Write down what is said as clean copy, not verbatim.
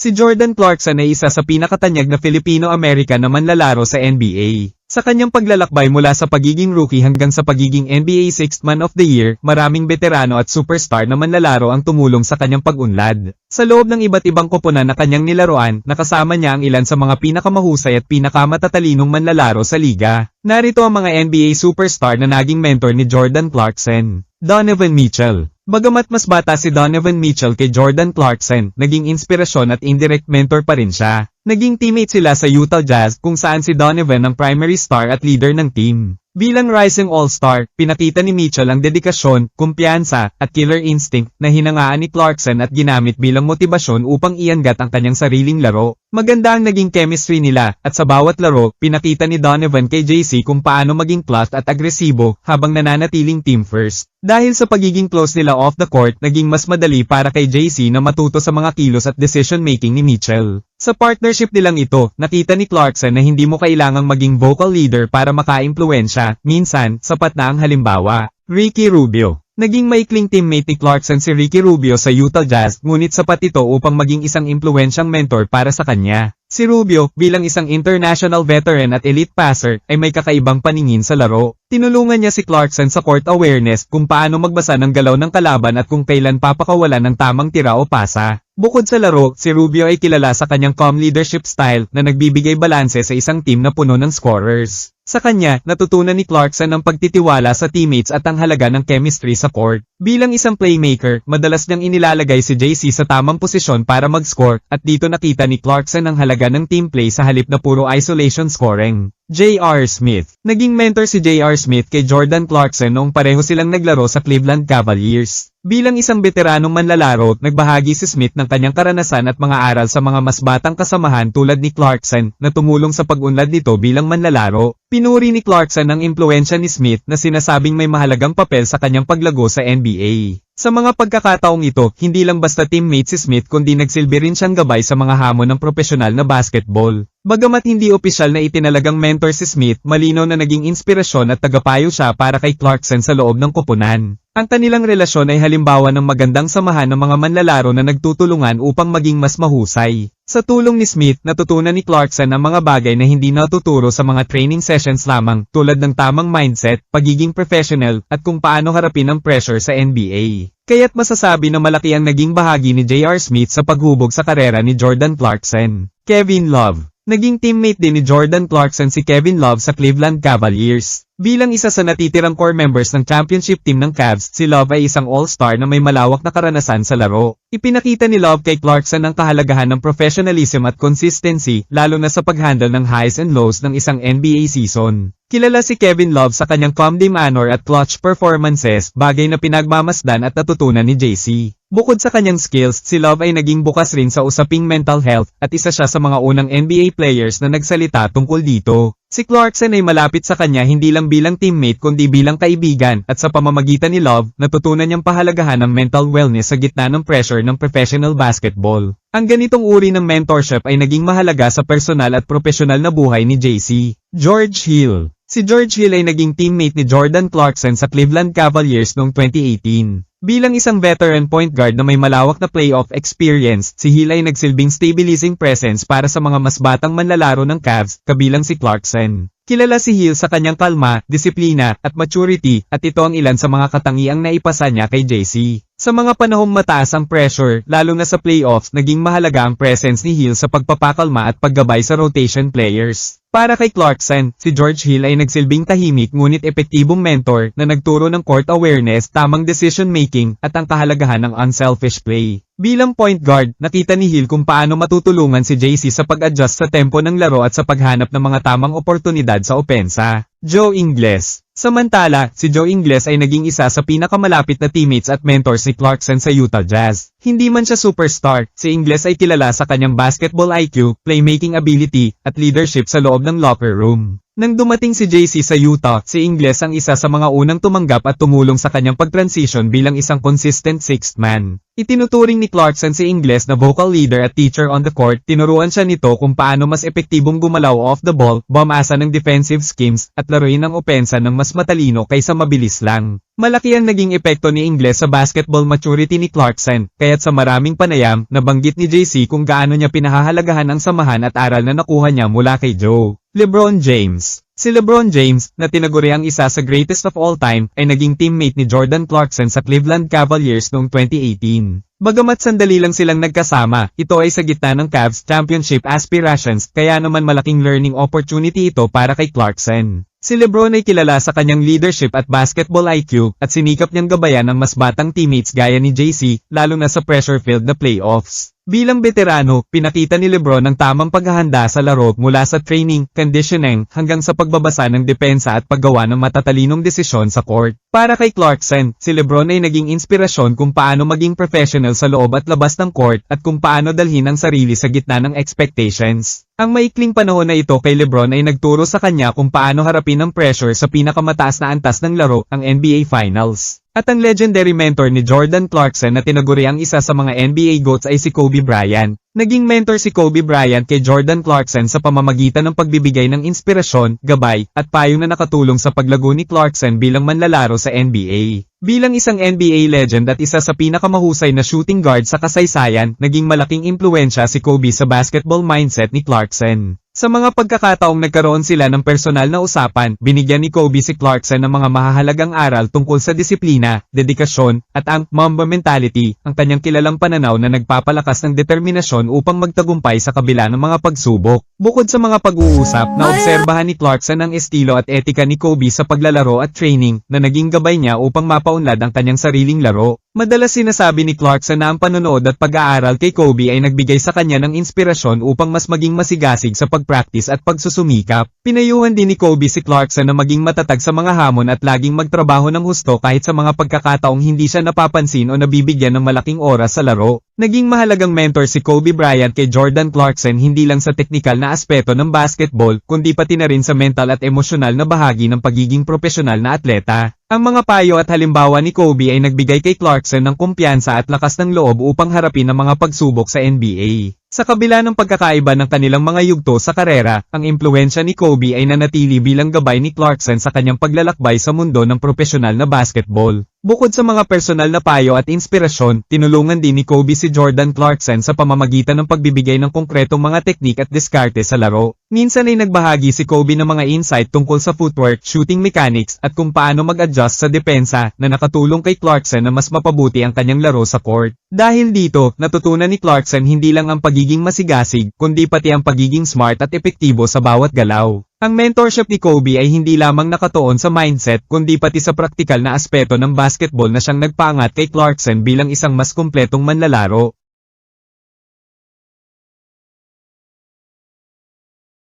Si Jordan Clarkson ay isa sa pinakatanyag na Filipino-American na manlalaro sa NBA. Sa kanyang paglalakbay mula sa pagiging rookie hanggang sa pagiging NBA Sixth Man of the Year, maraming veterano at superstar na manlalaro ang tumulong sa kanyang pag-unlad. Sa loob ng iba't ibang koponan na kanyang nilaruan, nakasama niya ang ilan sa mga pinakamahusay at pinakamatalinong manlalaro sa liga. Narito ang mga NBA superstar na naging mentor ni Jordan Clarkson. Donovan Mitchell. Bagamat mas bata si Donovan Mitchell kay Jordan Clarkson, naging inspirasyon at indirect mentor pa rin siya. Naging teammate sila sa Utah Jazz kung saan si Donovan ang primary star at leader ng team. Bilang rising all-star, pinakita ni Mitchell ang dedikasyon, kumpiyansa, at killer instinct na hinangaan ni Clarkson at ginamit bilang motibasyon upang iangat ang kanyang sariling laro. Maganda ang naging chemistry nila, at sa bawat laro, pinakita ni Donovan kay JC kung paano maging plucked at agresibo habang nananatiling team first. Dahil sa pagiging close nila off the court, naging mas madali para kay JC na matuto sa mga kilos at decision-making ni Mitchell. Sa partnership nilang ito, nakita ni Clarkson na hindi mo kailangang maging vocal leader para maka-impluwensya, minsan, sapat na ang halimbawa. Ricky Rubio. Naging maikling teammate ni Clarkson si Ricky Rubio sa Utah Jazz, ngunit sapat ito upang maging isang impluwensyang mentor para sa kanya. Si Rubio, bilang isang international veteran at elite passer, ay may kakaibang paningin sa laro. Tinulungan niya si Clarkson sa court awareness kung paano magbasa ng galaw ng kalaban at kung kailan papakawalan ng tamang tira o pasa. Bukod sa laro, si Rubio ay kilala sa kanyang calm leadership style na nagbibigay balanse sa isang team na puno ng scorers. Sa kanya, natutunan ni Clarkson ang pagtitiwala sa teammates at ang halaga ng chemistry sa court. Bilang isang playmaker, madalas niyang inilalagay si JC sa tamang posisyon para mag-score, at dito nakita ni Clarkson ang halaga ng team play sa halip na puro isolation scoring. J.R. Smith. Naging mentor si J.R. Smith kay Jordan Clarkson noong pareho silang naglaro sa Cleveland Cavaliers. Bilang isang veteranong manlalaro, nagbahagi si Smith ng kanyang karanasan at mga aral sa mga mas batang kasamahan tulad ni Clarkson na tumulong sa pag-unlad nito bilang manlalaro. Pinuri ni Clarkson ang impluwensya ni Smith na sinasabing may mahalagang papel sa kanyang paglago sa NBA. Sa mga pagkakataong ito, hindi lang basta teammate si Smith kundi nagsilbi rin siyang gabay sa mga hamon ng profesional na basketball. Bagamat hindi opisyal na itinalagang mentor si Smith, malinaw na naging inspirasyon at tagapayo siya para kay Clarkson sa loob ng koponan. Ang kanilang relasyon ay halimbawa ng magandang samahan ng mga manlalaro na nagtutulungan upang maging mas mahusay. Sa tulong ni Smith, natutunan ni Clarkson ang mga bagay na hindi natuturo sa mga training sessions lamang, tulad ng tamang mindset, pagiging professional, at kung paano harapin ang pressure sa NBA. Kaya't masasabi na malaki ang naging bahagi ni J.R. Smith sa paghubog sa karera ni Jordan Clarkson. Kevin Love. Naging teammate din ni Jordan Clarkson si Kevin Love sa Cleveland Cavaliers. Bilang isa sa natitirang core members ng championship team ng Cavs, si Love ay isang all-star na may malawak na karanasan sa laro. Ipinakita ni Love kay Clarkson ang kahalagahan ng professionalism at consistency, lalo na sa pag-handle ng highs and lows ng isang NBA season. Kilala si Kevin Love sa kanyang calm demeanor at clutch performances, bagay na pinagmamasdan at natutunan ni JC. Bukod sa kanyang skills, si Love ay naging bukas rin sa usaping mental health, at isa siya sa mga unang NBA players na nagsalita tungkol dito. Si Clarkson ay malapit sa kanya hindi lang bilang teammate kundi bilang kaibigan, at sa pamamagitan ni Love, natutunan niyang pahalagahan ng mental wellness sa gitna ng pressure ng professional basketball. Ang ganitong uri ng mentorship ay naging mahalaga sa personal at profesional na buhay ni JC. George Hill. Si George Hill ay naging teammate ni Jordan Clarkson sa Cleveland Cavaliers noong 2018. Bilang isang veteran point guard na may malawak na playoff experience, si Hill ay nagsilbing stabilizing presence para sa mga mas batang manlalaro ng Cavs, kabilang si Clarkson. Kilala si Hill sa kanyang kalma, disiplina, at maturity, at ito ang ilan sa mga katangiang naipasa niya kay JC. Sa mga panahong mataas ang pressure, lalo na sa playoffs, naging mahalaga ang presence ni Hill sa pagpapakalma at paggabay sa rotation players. Para kay Clarkson, si George Hill ay nagsilbing tahimik ngunit epektibong mentor na nagturo ng court awareness, tamang decision-making, at ang kahalagahan ng unselfish play. Bilang point guard, nakita ni Hill kung paano matutulungan si JC sa pag-adjust sa tempo ng laro at sa paghanap ng mga tamang oportunidad sa opensa. Joe Ingles. Samantala, si Joe Ingles ay naging isa sa pinakamalapit na teammates at mentors ni Clarkson sa Utah Jazz. Hindi man siya superstar, si Ingles ay kilala sa kanyang basketball IQ, playmaking ability, at leadership sa loob ng locker room. Nang dumating si JC sa Utah, si Ingles ang isa sa mga unang tumanggap at tumulong sa kanyang pag-transition bilang isang consistent sixth man. Itinuturing ni Clarkson si Ingles na vocal leader at teacher on the court, tinuruan siya nito kung paano mas epektibong gumalaw off the ball, bumasa ng defensive schemes, at laruin ang opensa ng mas matalino kaysa mabilis lang. Malaki ang naging epekto ni Ingles sa basketball maturity ni Clarkson, kaya't sa maraming panayam, nabanggit ni JC kung gaano niya pinahahalagahan ang samahan at aral na nakuha niya mula kay Joe. LeBron James. Si LeBron James, na tinaguri ang isa sa greatest of all time, ay naging teammate ni Jordan Clarkson sa Cleveland Cavaliers noong 2018. Bagamat sandali lang silang nagkasama, ito ay sa gitna ng Cavs championship aspirations, kaya naman malaking learning opportunity ito para kay Clarkson. Si LeBron ay kilala sa kanyang leadership at basketball IQ, at sinikap niyang gabayan ang mas batang teammates gaya ni JC, lalo na sa pressure-filled na playoffs. Bilang veterano, pinakita ni LeBron ang tamang paghahanda sa laro mula sa training, conditioning, hanggang sa pagbabasa ng depensa at paggawa ng matatalinong desisyon sa court. Para kay Clarkson, si LeBron ay naging inspirasyon kung paano maging professional sa loob at labas ng court at kung paano dalhin ang sarili sa gitna ng expectations. Ang maikling panahon na ito kay LeBron ay nagturo sa kanya kung paano harapin ang pressure sa pinakamataas na antas ng laro, ang NBA Finals. At ang legendary mentor ni Jordan Clarkson na tinaguri ang isa sa mga NBA GOATs ay si Kobe Bryant. Naging mentor si Kobe Bryant kay Jordan Clarkson sa pamamagitan ng pagbibigay ng inspirasyon, gabay, at payo na nakatulong sa paglago ni Clarkson bilang manlalaro sa NBA. Bilang isang NBA legend at isa sa pinakamahusay na shooting guard sa kasaysayan, naging malaking impluwensya si Kobe sa basketball mindset ni Clarkson. Sa mga pagkakataong nagkaroon sila ng personal na usapan, binigyan ni Kobe si Clarkson ng mga mahahalagang aral tungkol sa disiplina, dedikasyon, at ang Mamba mentality, ang kanyang kilalang pananaw na nagpapalakas ng determinasyon upang magtagumpay sa kabila ng mga pagsubok. Bukod sa mga pag-uusap, naobserbahan ni Clarkson ang estilo at etika ni Kobe sa paglalaro at training, na naging gabay niya upang mapaunlad ang kanyang sariling laro. Madalas sinasabi ni Clarkson na ang panonood at pag-aaral kay Kobe ay nagbigay sa kanya ng inspirasyon upang mas maging masigasig sa pag-practice at pagsusumikap. Pinayuhan din ni Kobe si Clarkson na maging matatag sa mga hamon at laging magtrabaho ng husto kahit sa mga pagkakataong hindi siya napapansin o nabibigyan ng malaking oras sa laro. Naging mahalagang mentor si Kobe Bryant kay Jordan Clarkson hindi lang sa teknikal na aspeto ng basketball, kundi pati na rin sa mental at emosyonal na bahagi ng pagiging profesional na atleta. Ang mga payo at halimbawa ni Kobe ay nagbigay kay Clarkson ng kumpiyansa at lakas ng loob upang harapin ang mga pagsubok sa NBA. Sa kabila ng pagkakaiba ng kanilang mga yugto sa karera, ang impluwensya ni Kobe ay nanatili bilang gabay ni Clarkson sa kanyang paglalakbay sa mundo ng profesional na basketball. Bukod sa mga personal na payo at inspirasyon, tinulungan din ni Kobe si Jordan Clarkson sa pamamagitan ng pagbibigay ng konkretong mga teknik at diskarte sa laro. Minsan ay nagbahagi si Kobe ng mga insight tungkol sa footwork, shooting mechanics, at kung paano mag-adjust sa depensa na nakatulong kay Clarkson na mas mapabuti ang kanyang laro sa court. Dahil dito, natutunan ni Clarkson hindi lang ang pagiging masigasig, kundi pati ang pagiging smart at epektibo sa bawat galaw. Ang mentorship ni Kobe ay hindi lamang nakatuon sa mindset kundi pati sa praktikal na aspeto ng basketball na siyang nagpaangat kay Clarkson bilang isang mas kumpletong manlalaro.